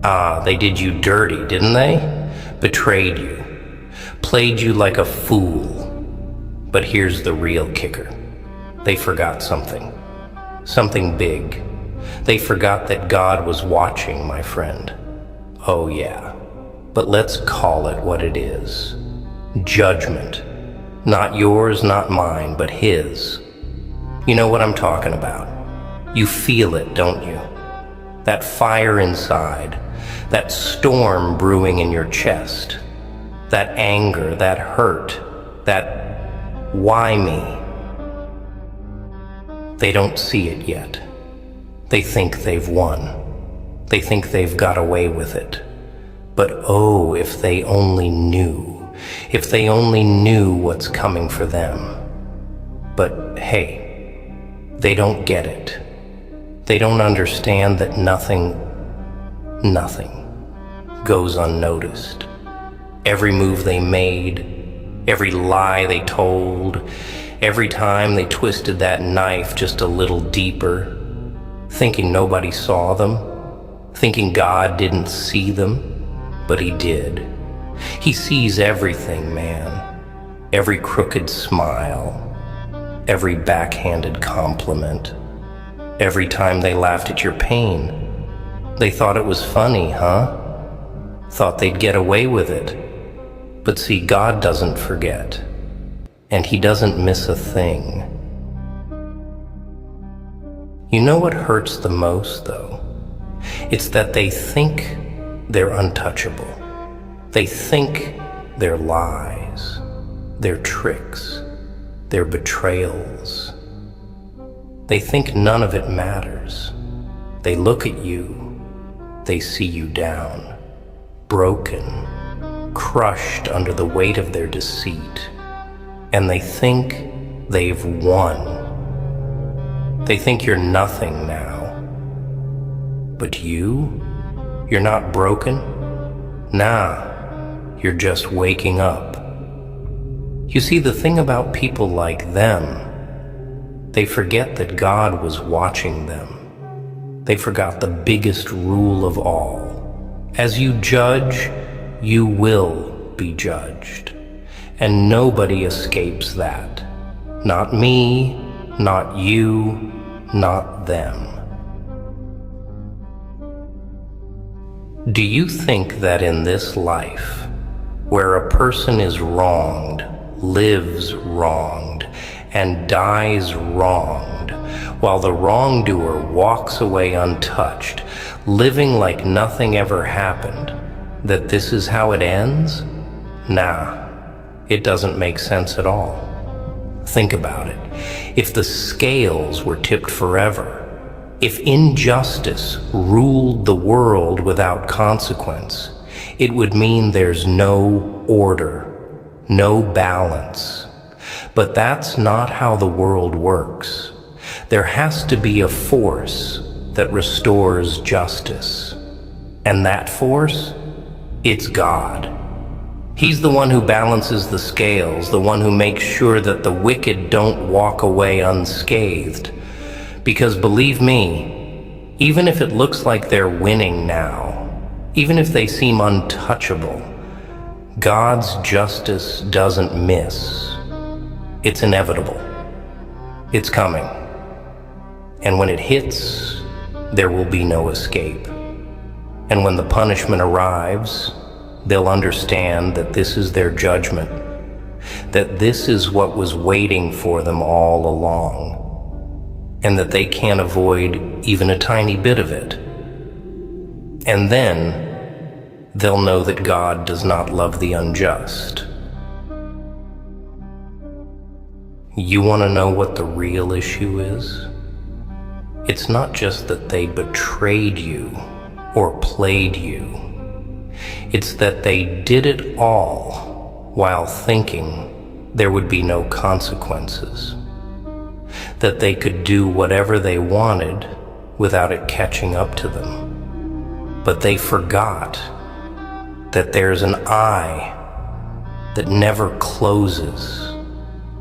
They did you dirty, didn't they? Betrayed you. Played you like a fool. But here's the real kicker. They forgot something. Something big. They forgot that God was watching, my friend. Oh yeah. But let's call it what it is. Judgment. Not yours, not mine, but His. You know what I'm talking about. You feel it, don't you? That fire inside, that storm brewing in your chest, that anger, that hurt, that why me? They don't see it yet. They think they've won. They think they've got away with it. But oh, if they only knew. If they only knew what's coming for them. But hey, they don't get it. They don't understand that nothing goes unnoticed. Every move they made, every lie they told, every time they twisted that knife just a little deeper, thinking nobody saw them, thinking God didn't see them, but He did. He sees everything, man. Every crooked smile, every backhanded compliment, every time they laughed at your pain. They thought it was funny, huh? Thought they'd get away with it. But see, God doesn't forget, and He doesn't miss a thing. You know what hurts the most, though? It's that they think they're untouchable. They think their lies, their tricks, their betrayals. They think none of it matters. They look at you, they see you down, broken, crushed under the weight of their deceit, and they think they've won. They think you're nothing now. But you're not broken? Nah, you're just waking up. You see, the thing about people like them, they forget that God was watching them. They forgot the biggest rule of all. As you judge, you will be judged. And nobody escapes that. Not me, not you, not them. Do you think that in this life, where a person is wronged, lives wronged, and dies wronged, while the wrongdoer walks away untouched, living like nothing ever happened, that this is how it ends? Nah, it doesn't make sense at all. Think about it. If the scales were tipped forever, if injustice ruled the world without consequence, it would mean there's no order, no balance. But that's not how the world works. There has to be a force that restores justice. And that force? It's God. He's the one who balances the scales, the one who makes sure that the wicked don't walk away unscathed. Because believe me, even if it looks like they're winning now, even if they seem untouchable, God's justice doesn't miss. It's inevitable. It's coming. And when it hits, there will be no escape. And when the punishment arrives, they'll understand that this is their judgment, that this is what was waiting for them all along, and that they can't avoid even a tiny bit of it. And then they'll know that God does not love the unjust. You want to know what the real issue is? It's not just that they betrayed you or played you. It's that they did it all while thinking there would be no consequences. That they could do whatever they wanted without it catching up to them. But they forgot that there's an eye that never closes,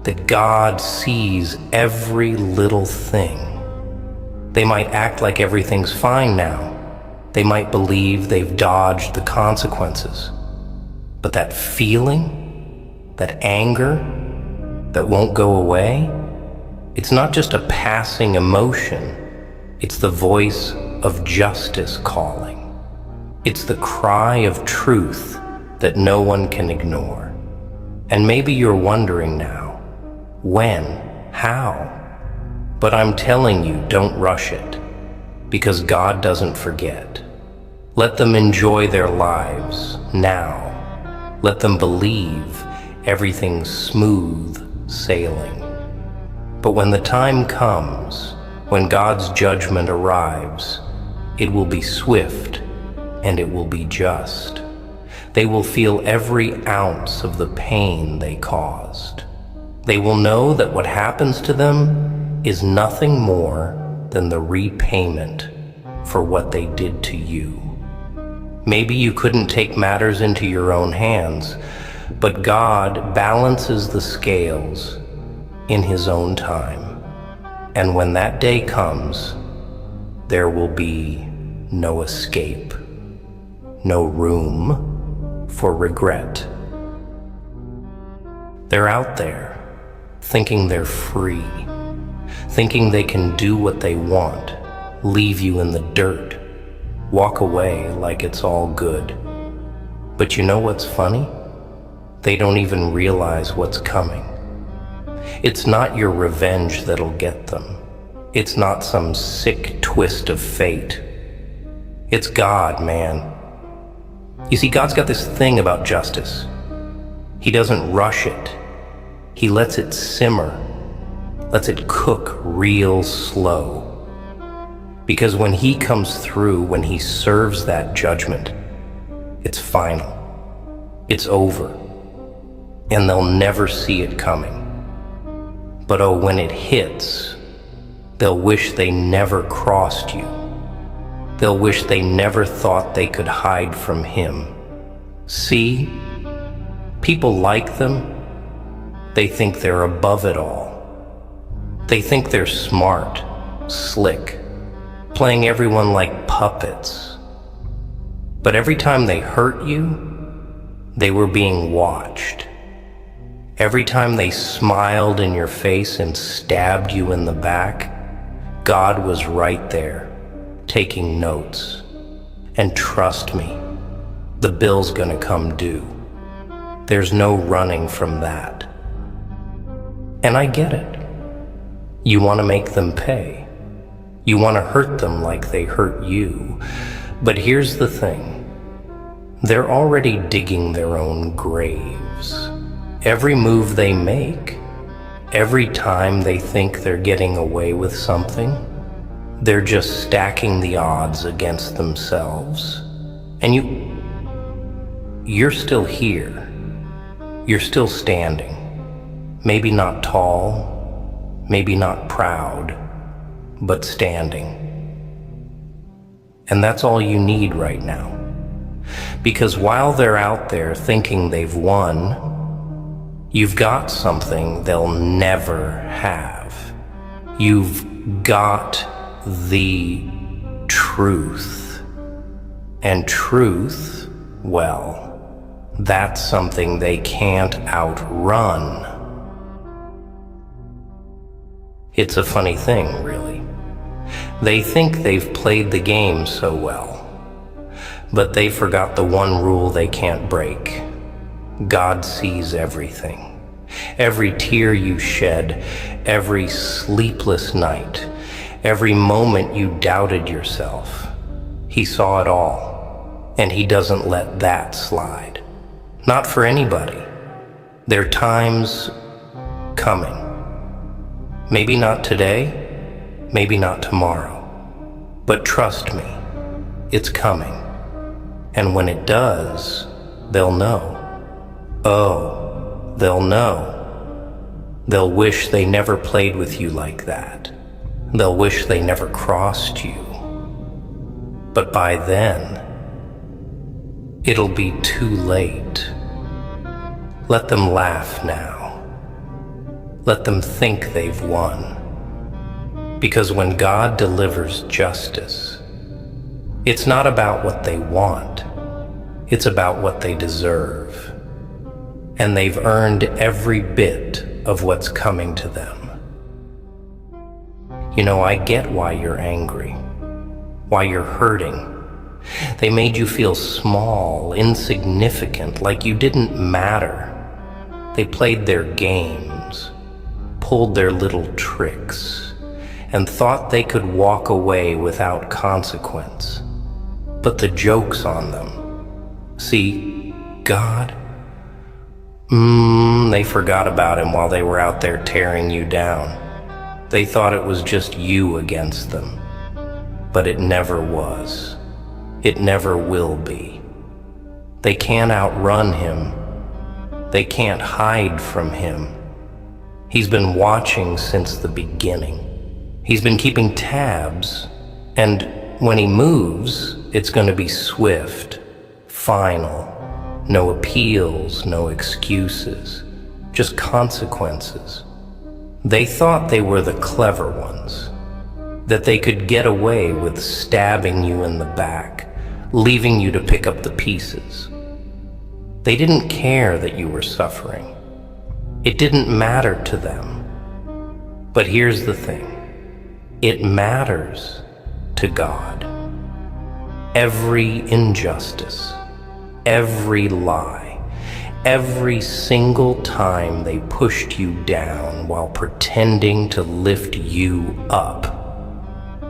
that God sees every little thing. They might act like everything's fine now. They might believe they've dodged the consequences. But that feeling, that anger, that won't go away, it's not just a passing emotion. It's the voice of justice calling. It's the cry of truth that no one can ignore. And maybe you're wondering now, when, how? But I'm telling you, don't rush it, because God doesn't forget. Let them enjoy their lives now. Let them believe everything's smooth sailing. But when the time comes, when God's judgment arrives, it will be swift and it will be just. They will feel every ounce of the pain they caused. They will know that what happens to them is nothing more than the repayment for what they did to you. Maybe you couldn't take matters into your own hands, but God balances the scales in His own time. And when that day comes, there will be no escape, no room for regret. They're out there, thinking they're free, thinking they can do what they want, leave you in the dirt, walk away like it's all good. But you know what's funny? They don't even realize what's coming. It's not your revenge that'll get them. It's not some sick twist of fate. It's God, man. You see, God's got this thing about justice. He doesn't rush it. He lets it simmer, lets it cook real slow. Because when He comes through, when He serves that judgment, it's final. It's over. And they'll never see it coming. But oh, when it hits, they'll wish they never crossed you. They'll wish they never thought they could hide from Him. See? People like them. They think they're above it all. They think they're smart, slick, playing everyone like puppets. But every time they hurt you, they were being watched. Every time they smiled in your face and stabbed you in the back, God was right there, taking notes. And trust me, the bill's gonna come due. There's no running from that. And I get it. You want to make them pay. You want to hurt them like they hurt you. But here's the thing. They're already digging their own graves. Every move they make, every time they think they're getting away with something, they're just stacking the odds against themselves. And you're still here. You're still standing. Maybe not tall, maybe not proud, but standing. And that's all you need right now. Because while they're out there thinking they've won, you've got something they'll never have. You've got the truth. And truth, well, that's something they can't outrun. It's a funny thing, really. They think they've played the game so well, but they forgot the one rule they can't break. God sees everything. Every tear you shed, every sleepless night, every moment you doubted yourself. He saw it all, and He doesn't let that slide. Not for anybody. There are times coming. Maybe not today, maybe not tomorrow, but trust me, it's coming. And when it does, they'll know. Oh, they'll know. They'll wish they never played with you like that. They'll wish they never crossed you. But by then, it'll be too late. Let them laugh now. Let them think they've won. Because when God delivers justice, It's not about what they want. It's about what they deserve. And they've earned every bit of what's coming to them. You know, I get why you're angry, why you're hurting. They made you feel small, insignificant, like you didn't matter. They played their games, pulled their little tricks, and thought they could walk away without consequence. But the joke's on them. See, God, they forgot about him while they were out there tearing you down. They thought it was just you against them, but it never was. It never will be. They can't outrun him. They can't hide from him. He's been watching since the beginning. He's been keeping tabs, and when he moves, it's going to be swift, final. No appeals, no excuses, just consequences. They thought they were the clever ones, that they could get away with stabbing you in the back, leaving you to pick up the pieces. They didn't care that you were suffering. It didn't matter to them. But here's the thing. It matters to God. Every injustice, every lie, every single time they pushed you down while pretending to lift you up,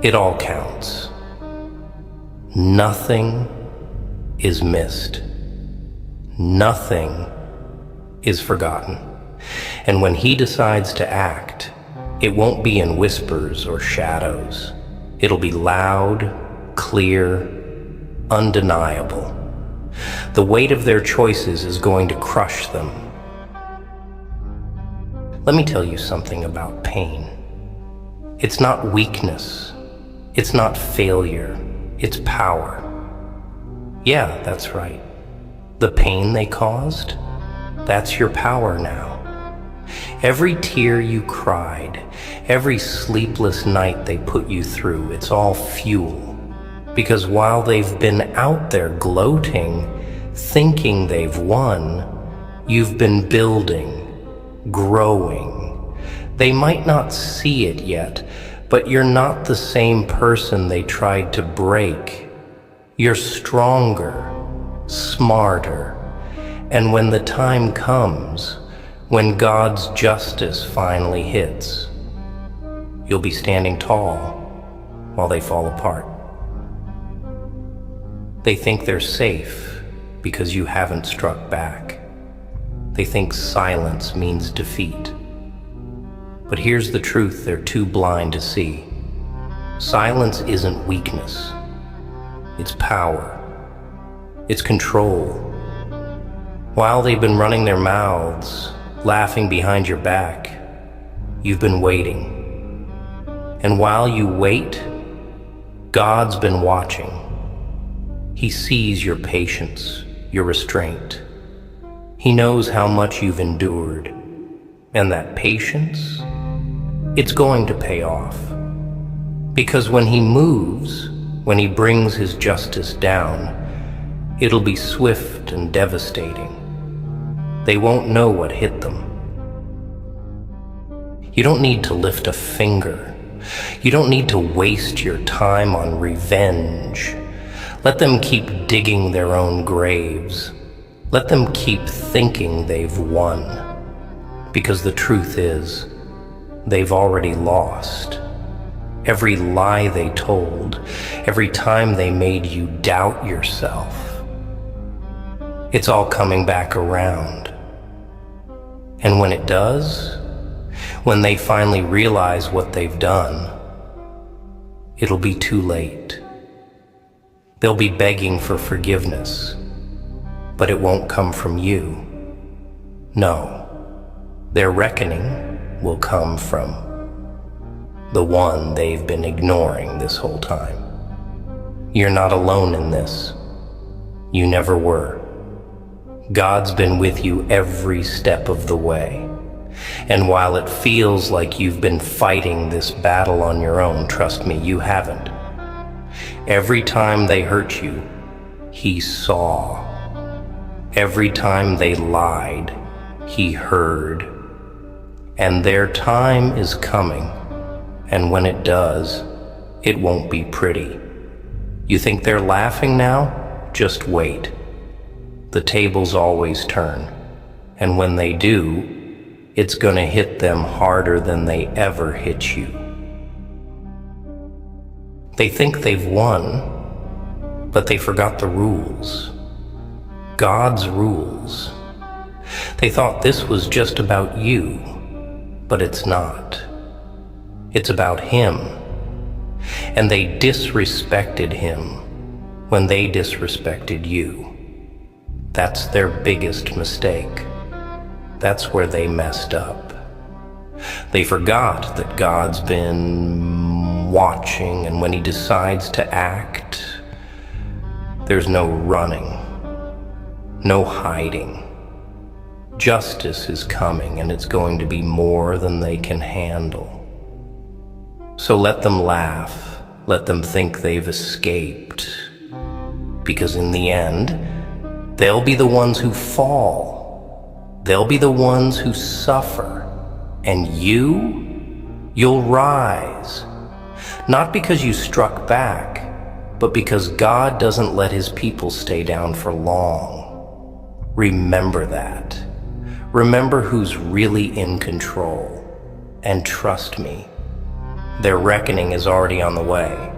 it all counts. Nothing is missed. Nothing is forgotten. And when he decides to act, it won't be in whispers or shadows. It'll be loud, clear, undeniable. The weight of their choices is going to crush them. Let me tell you something about pain. It's not weakness. It's not failure. It's power. Yeah, that's right. The pain they caused, that's your power now. Every tear you cried, every sleepless night they put you through, it's all fuel. Because while they've been out there gloating, thinking they've won, you've been building, growing. They might not see it yet, but you're not the same person they tried to break. You're stronger, smarter, and when the time comes, when God's justice finally hits, you'll be standing tall while they fall apart. They think they're safe because you haven't struck back. They think silence means defeat. But here's the truth they're too blind to see. Silence isn't weakness. It's power. It's control. While they've been running their mouths, laughing behind your back, you've been waiting. And while you wait, God's been watching. He sees your patience, your restraint. He knows how much you've endured. And that patience, it's going to pay off. Because when he moves, when he brings his justice down, it'll be swift and devastating. They won't know what hit them. You don't need to lift a finger. You don't need to waste your time on revenge. Let them keep digging their own graves. Let them keep thinking they've won. Because the truth is, they've already lost. Every lie they told, every time they made you doubt yourself, it's all coming back around. And when it does, when they finally realize what they've done, it'll be too late. They'll be begging for forgiveness, but it won't come from you. No, their reckoning will come from the one they've been ignoring this whole time. You're not alone in this. You never were. God's been with you every step of the way. And while it feels like you've been fighting this battle on your own, trust me, you haven't. Every time they hurt you, he saw. Every time they lied, he heard. And their time is coming, and when it does, it won't be pretty. You think they're laughing now? Just wait. The tables always turn, and when they do, it's gonna hit them harder than they ever hit you. They think they've won, but they forgot the rules. God's rules. They thought this was just about you, but it's not. It's about him. And they disrespected him when they disrespected you. That's their biggest mistake. That's where they messed up. They forgot that God's been watching, and when he decides to act, there's no running, no hiding. Justice is coming, and it's going to be more than they can handle. So let them laugh, let them think they've escaped, because in the end, they'll be the ones who fall. They'll be the ones who suffer. And you'll rise. Not because you struck back, but because God doesn't let his people stay down for long. Remember that. Remember who's really in control. And trust me, their reckoning is already on the way.